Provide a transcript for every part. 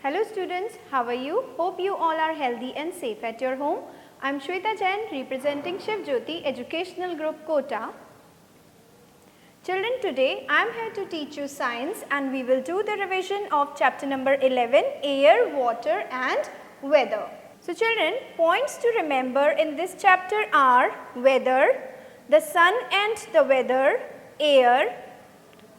Hello students, how are you? Hope you all are healthy and safe at your home. I am Shweta Jain representing Shiv Jyoti Educational Group Kota. Children, today I am here to teach you science and we will do the revision of chapter number 11, Air, Water and Weather. So children, points to remember in this chapter are weather, the sun and the weather, air,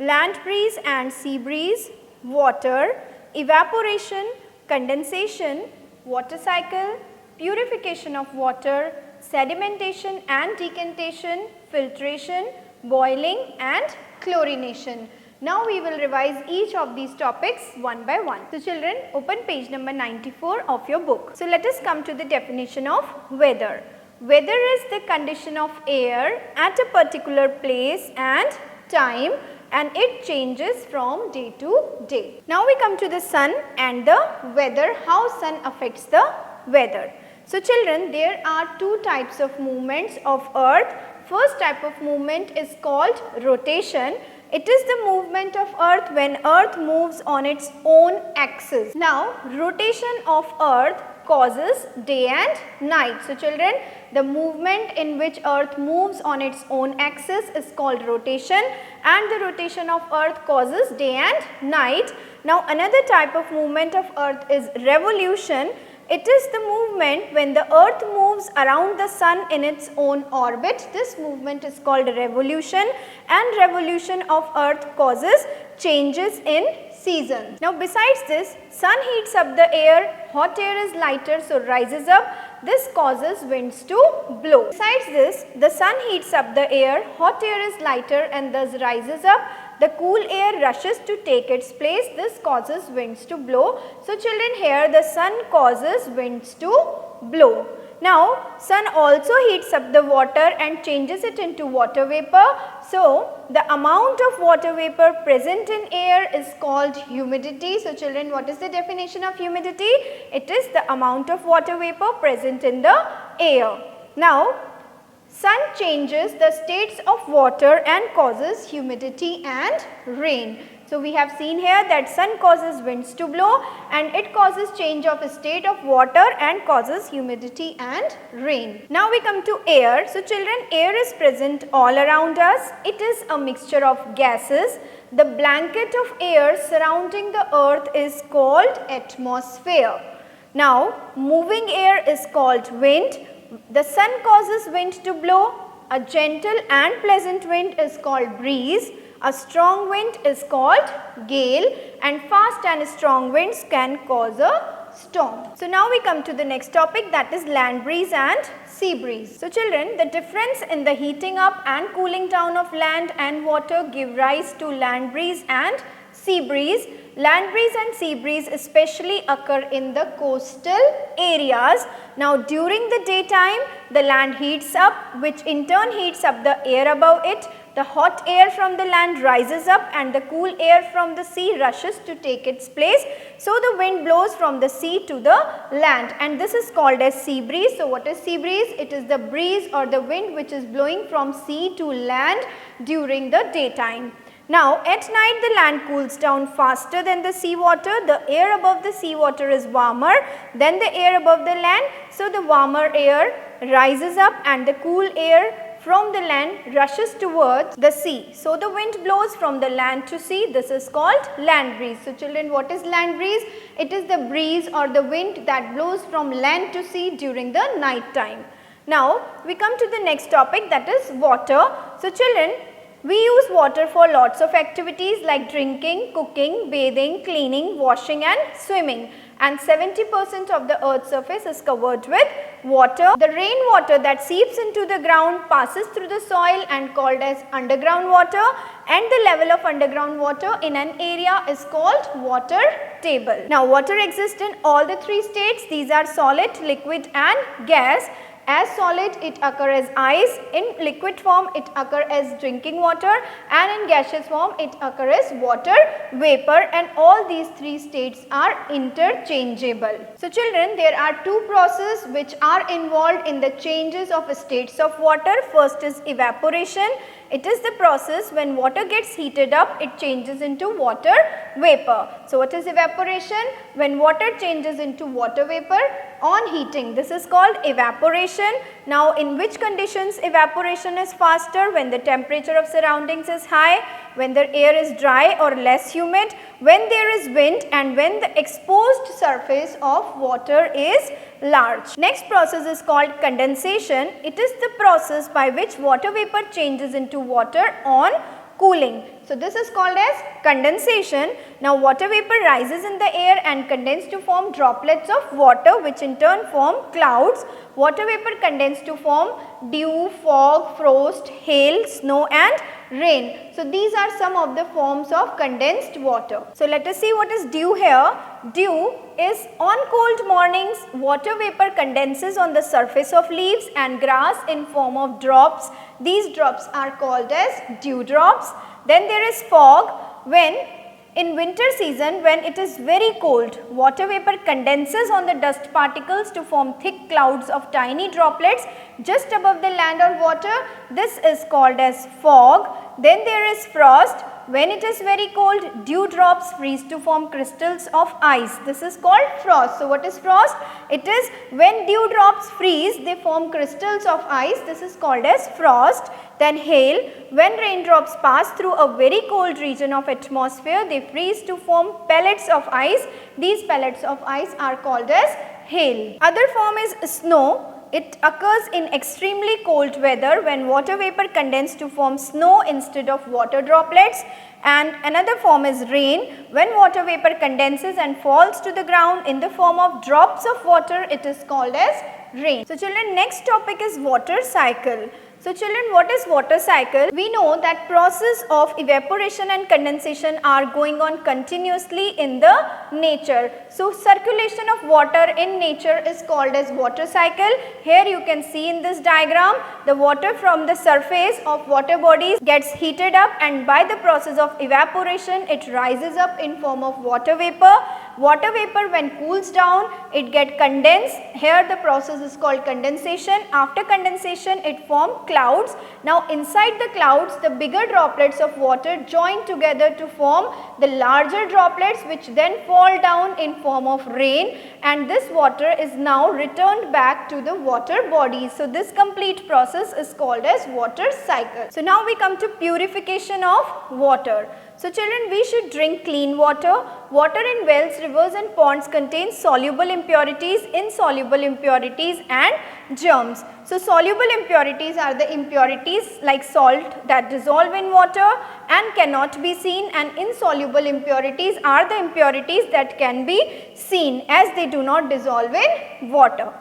land breeze and sea breeze, water, evaporation, condensation, water cycle, purification of water, sedimentation and decantation, filtration, boiling and chlorination. Now we will revise each of these topics one by one. So children, open page number 94 of your book. So let us come to the definition of weather. Weather is the condition of air at a particular place and time, and it changes from day to day. Now we come to the sun and the weather, how sun affects the weather. So children, there are two types of movements of earth. First type of movement is called rotation. It is the movement of earth when earth moves on its own axis. Now rotation of earth causes day and night. So children, the movement in which earth moves on its own axis is called rotation, and the rotation of earth causes day and night. Now another type of movement of earth is revolution. It is the movement when the earth moves around the sun in its own orbit. This movement is called revolution, and revolution of earth causes changes in seasons. Now besides this, sun heats up the air, hot air is lighter so rises up. This causes winds to blow. Besides this, the sun heats up the air, hot air is lighter and thus rises up. The cool air rushes to take its place. This causes winds to blow. So children, here the sun causes winds to blow. Now sun also heats up the water and changes it into water vapor. So the amount of water vapor present in air is called humidity. So children, what is the definition of humidity? It is the amount of water vapor present in the air. Now sun changes the states of water and causes humidity and rain. So we have seen here that sun causes winds to blow and it causes change of state of water and causes humidity and rain. Now we come to air. So children, air is present all around us. It is a mixture of gases. The blanket of air surrounding the earth is called atmosphere. Now moving air is called wind. The sun causes wind to blow. A gentle and pleasant wind is called breeze. A strong wind is called gale, and fast and strong winds can cause a storm. So now we come to the next topic, that is land breeze and sea breeze. So children, the difference in the heating up and cooling down of land and water give rise to land breeze and sea breeze. Land breeze and sea breeze especially occur in the coastal areas. Now during the daytime, the land heats up, which in turn heats up the air above it. The hot air from the land rises up and the cool air from the sea rushes to take its place. So the wind blows from the sea to the land, and this is called as sea breeze. So what is sea breeze? It is the breeze or the wind which is blowing from sea to land during the daytime. Now at night the land cools down faster than the sea water. The air above the sea water is warmer than the air above the land. So the warmer air rises up and the cool air from the land rushes towards the sea. So the wind blows from the land to sea. This is called land breeze. So children, what is land breeze? It is the breeze or the wind that blows from land to sea during the night time. Now we come to the next topic, that is water. So children, we use water for lots of activities like drinking, cooking, bathing, cleaning, washing and swimming. And 70% of the earth's surface is covered with water. The rainwater that seeps into the ground passes through the soil and called as underground water, and the level of underground water in an area is called water table. Now water exists in all the three states. These are solid, liquid and gas. As solid it occurs as ice, in liquid form it occurs as drinking water, and in gaseous form it occurs as water vapor, and all these three states are interchangeable. So children, there are two processes which are involved in the changes of states of water. First is evaporation. It is the process when water gets heated up, it changes into water vapor. So what is evaporation? When water changes into water vapor on heating, this is called evaporation. Now in which conditions evaporation is faster? When the temperature of surroundings is high, when the air is dry or less humid, when there is wind, and when the exposed surface of water is large. Next process is called condensation. It is the process by which water vapor changes into water on cooling. So this is called as condensation. Now water vapor rises in the air and condense to form droplets of water, which in turn form clouds. Water vapor condense to form dew, fog, frost, hail, snow and rain. So these are some of the forms of condensed water. So let us see what is dew here. Dew is on cold mornings, water vapor condenses on the surface of leaves and grass in form of drops. These drops are called as dew drops. Then there is fog. When in winter season, when it is very cold, water vapor condenses on the dust particles to form thick clouds of tiny droplets just above the land or water. This is called as fog. Then there is frost. When it is very cold, dew drops freeze to form crystals of ice. This is called frost. So what is frost? It is when dew drops freeze, they form crystals of ice. This is called as frost. Then hail. When raindrops pass through a very cold region of atmosphere, they freeze to form pellets of ice. These pellets of ice are called as hail. Other form is snow. It occurs in extremely cold weather when water vapor condenses to form snow instead of water droplets. And another form is rain. When water vapor condenses and falls to the ground in the form of drops of water, it is called as rain. So children, next topic is water cycle. So children, what is water cycle? We know that process of evaporation and condensation are going on continuously in the nature. So circulation of water in nature is called as water cycle. Here you can see in this diagram, the water from the surface of water bodies gets heated up, and by the process of evaporation it rises up in form of water vapor. Water vapor when cools down, it get condensed. Here the process is called condensation. After condensation it forms clouds. Now inside the clouds, the bigger droplets of water join together to form the larger droplets, which then fall down in form of rain, and this water is now returned back to the water bodies. So this complete process is called as water cycle. So now we come to purification of water. So children, we should drink clean water. Water in wells, rivers and ponds contains soluble impurities, insoluble impurities and germs. So soluble impurities are the impurities like salt that dissolve in water and cannot be seen, and insoluble impurities are the impurities that can be seen as they do not dissolve in water.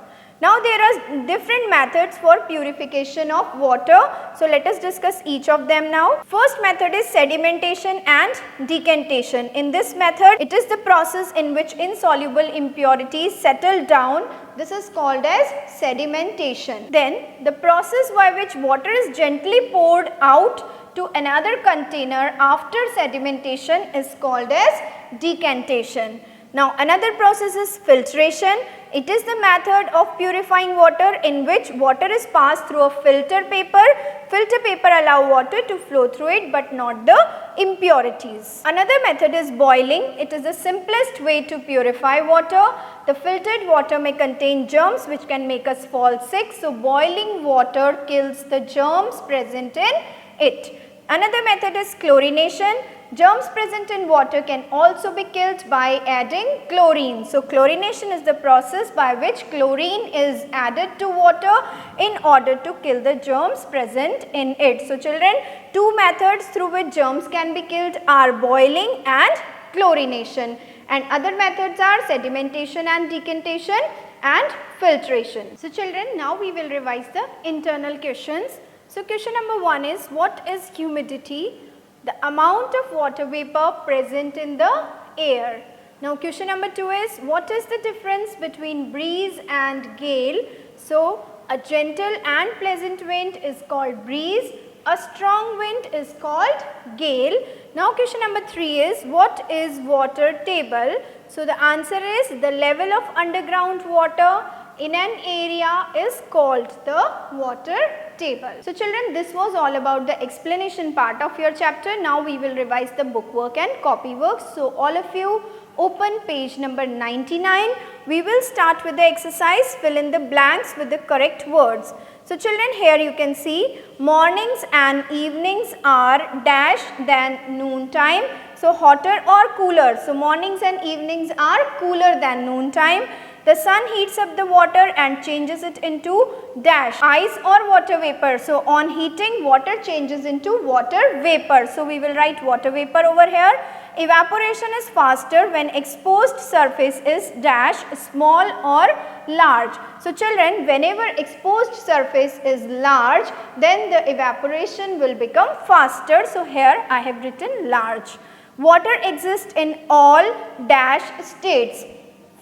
Now there are different methods for purification of water. So let us discuss each of them now. First method is sedimentation and decantation. In this method, it is the process in which insoluble impurities settle down. This is called as sedimentation. Then the process by which water is gently poured out to another container after sedimentation is called as decantation. Now another process is filtration. It is the method of purifying water in which water is passed through a filter paper. Filter paper allow water to flow through it but not the impurities. Another method is boiling. It is the simplest way to purify water. The filtered water may contain germs which can make us fall sick. So boiling water kills the germs present in it. Another method is chlorination. Germs present in water can also be killed by adding chlorine. So chlorination is the process by which chlorine is added to water in order to kill the germs present in it. So children, two methods through which germs can be killed are boiling and chlorination, and other methods are sedimentation and decantation and filtration. So children, now we will revise the internal questions. So question number 1 is, what is humidity? The amount of water vapor present in the air. Now question number 2 is, what is the difference between breeze and gale? So A gentle and pleasant wind is called breeze. A strong wind is called gale. Now question number 3 is, what is water table? So the answer is, the level of underground water in an area is called the water table. So children, this was all about the explanation part of your chapter. Now we will revise the book work and copy work. So all of you open page number 99. We will start with the exercise, fill in the blanks with the correct words. So children, here you can see mornings and evenings are dash than noon time. So hotter or cooler. So mornings and evenings are cooler than noon time. The sun heats up the water and changes it into dash ice or water vapor. So on heating, water changes into water vapor. So we will write water vapor over here. Evaporation is faster when exposed surface is dash small or large. So children, whenever exposed surface is large, then the evaporation will become faster. So here I have written large. Water exists in all dash states.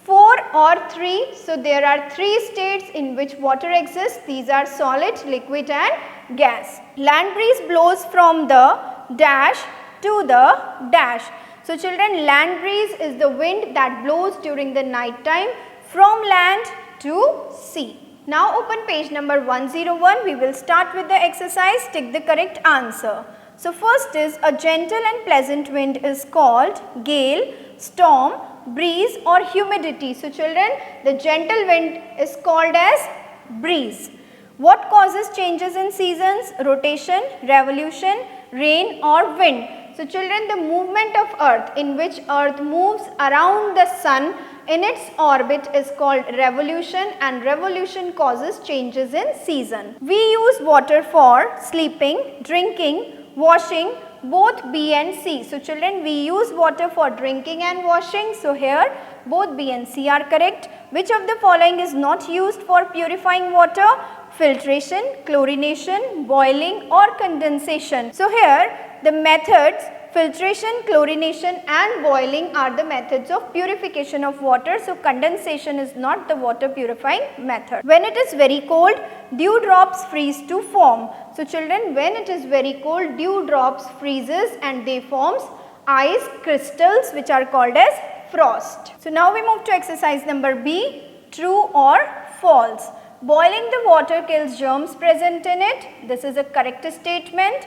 4 or 3, so there are 3 states in which water exists. These are solid, liquid and gas. Land breeze blows from the dash to the dash. So children, land breeze is the wind that blows during the night time from land to sea. Now open page number 101. We will start with the exercise. Tick the correct answer. So first is, a gentle and pleasant wind is called gale, storm, breeze or humidity. So children, the gentle wind is called as breeze. What causes changes in seasons? Rotation, revolution, rain or wind. So children, the movement of earth, in which earth moves around the sun in its orbit, is called revolution, and revolution causes changes in season. We use water for sleeping, drinking, washing, both B and C. So children, we use water for drinking and washing. So here both B and C are correct. Which of the following is not used for purifying water? Filtration, chlorination, boiling or condensation. So here the methods filtration, chlorination and boiling are the methods of purification of water. So condensation is not the water purifying method. When it is very cold, dewdrops freeze to foam. So children, when it is very cold, dewdrops freezes and they forms ice crystals which are called as frost. So now we move to exercise number B, true or false. Boiling the water kills germs present in it. This is a correct statement.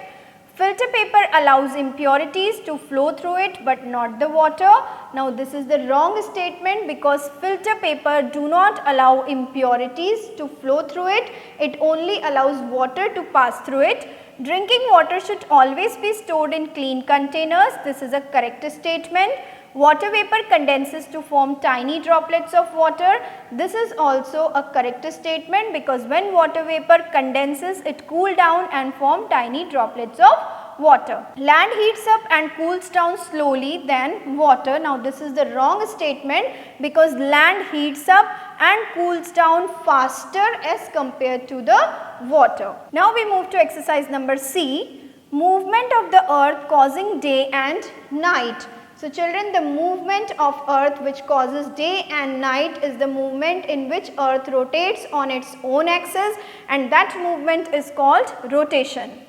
Filter paper allows impurities to flow through it but not the water. Now this is the wrong statement, because filter paper do not allow impurities to flow through it. It only allows water to pass through it. Drinking water should always be stored in clean containers. This is a correct statement. Water vapor condenses to form tiny droplets of water. This is also a correct statement, because when water vapor condenses, it cools down and form tiny droplets of water. Land heats up and cools down slowly than water. Now this is the wrong statement, because land heats up and cools down faster as compared to the water. Now we move to exercise number C, movement of the earth causing day and night. So children, the movement of earth which causes day and night is the movement in which earth rotates on its own axis, and that movement is called rotation.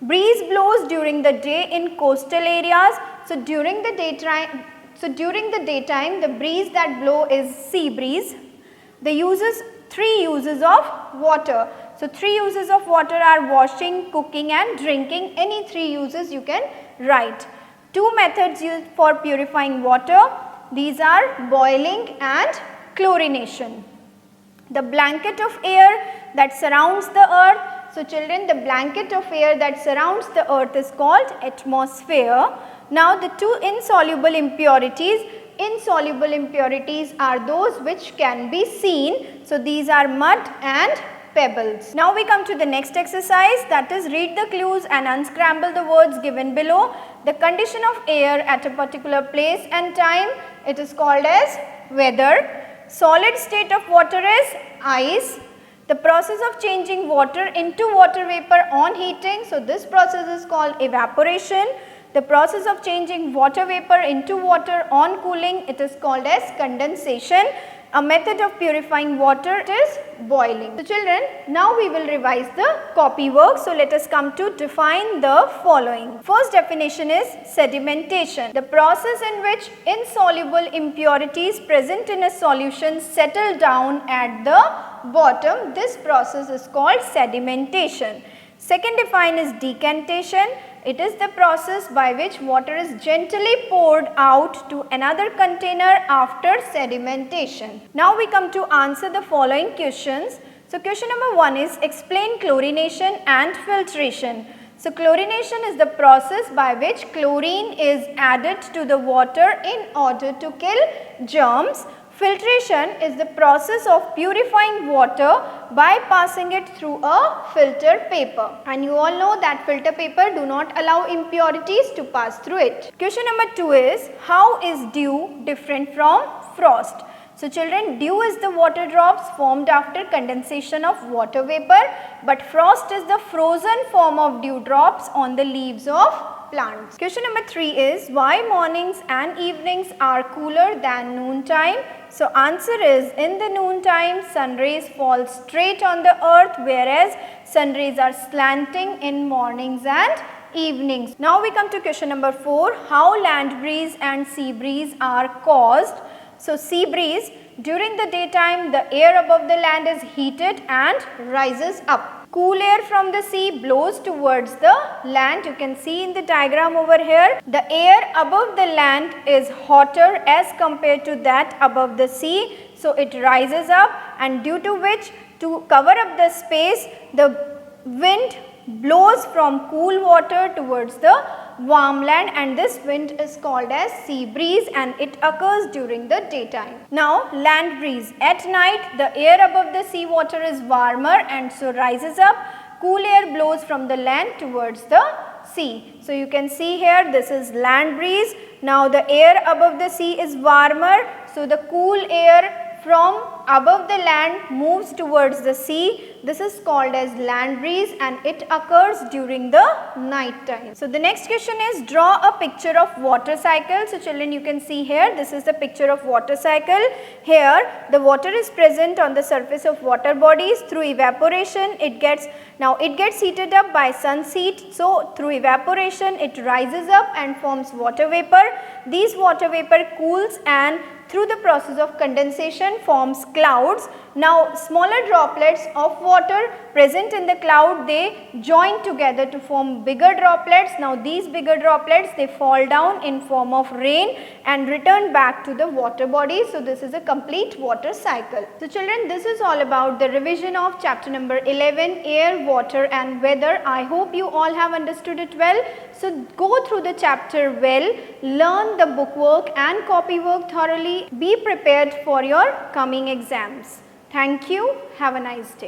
Breeze blows during the day in coastal areas. So during the daytime, the breeze that blow is sea breeze. The three uses of water. So 3 uses of water are washing, cooking and drinking. Any 3 uses you can write. 2 methods used for purifying water. These are boiling and chlorination. The blanket of air that surrounds the earth. So children, the blanket of air that surrounds the earth is called atmosphere. Now the 2 insoluble impurities. Insoluble impurities are those which can be seen. So these are mud and pebbles. Now we come to the next exercise, that is, read the clues and unscramble the words given below. The condition of air at a particular place and time, it is called as weather. Solid state of water is ice. The process of changing water into water vapor on heating, so this process is called evaporation. The process of changing water vapor into water on cooling, it is called as condensation. A method of purifying water is boiling. So children, now we will revise the copy work. So let us come to define the following. First definition is sedimentation, the process in which insoluble impurities present in a solution settle down at the bottom. This process is called sedimentation. Second define is decantation. It is the process by which water is gently poured out to another container after sedimentation. Now we come to answer the following questions. So question number 1 is explain chlorination and filtration. So chlorination is the process by which chlorine is added to the water in order to kill germs. Filtration is the process of purifying water by passing it through a filter paper. And you all know that filter paper do not allow impurities to pass through it. Question number 2 is how is dew different from frost? So children, dew is the water drops formed after condensation of water vapor, but frost is the frozen form of dew drops on the leaves of plants. Question number 3 is why mornings and evenings are cooler than noon time? So answer is in the noon time sun rays fall straight on the earth, whereas sun rays are slanting in mornings and evenings. Now we come to question number 4, how land breeze and sea breeze are caused. So sea breeze, during the daytime the air above the land is heated and rises up. Cool air from the sea blows towards the land. You can see in the diagram over here, the air above the land is hotter as compared to that above the sea. So it rises up, and due to which, to cover up the space, the wind blows from cool water towards the warm land, and this wind is called as sea breeze, and it occurs during the daytime. Now land breeze, at night the air above the sea water is warmer and so rises up. Cool air blows from the land towards the sea. So you can see here, this is land breeze. Now the air above the sea is warmer, so the cool air from above the land moves towards the sea. This is called as land breeze, and it occurs during the night time. So the next question is draw a picture of water cycle. So children, you can see here, this is the picture of water cycle. Here the water is present on the surface of water bodies. Through evaporation it gets heated up by sun's heat. So through evaporation it rises up and forms water vapor. These water vapor cools, and through the process of condensation forms clouds. Now smaller droplets of water present in the cloud, they join together to form bigger droplets. Now these bigger droplets, they fall down in form of rain and return back to the water body. So this is a complete water cycle. So children, this is all about the revision of chapter number 11, air, water and weather. I hope you all have understood it well. So go through the chapter well, learn the bookwork and copy work thoroughly. Be prepared for your coming exams. Thank you. Have a nice day.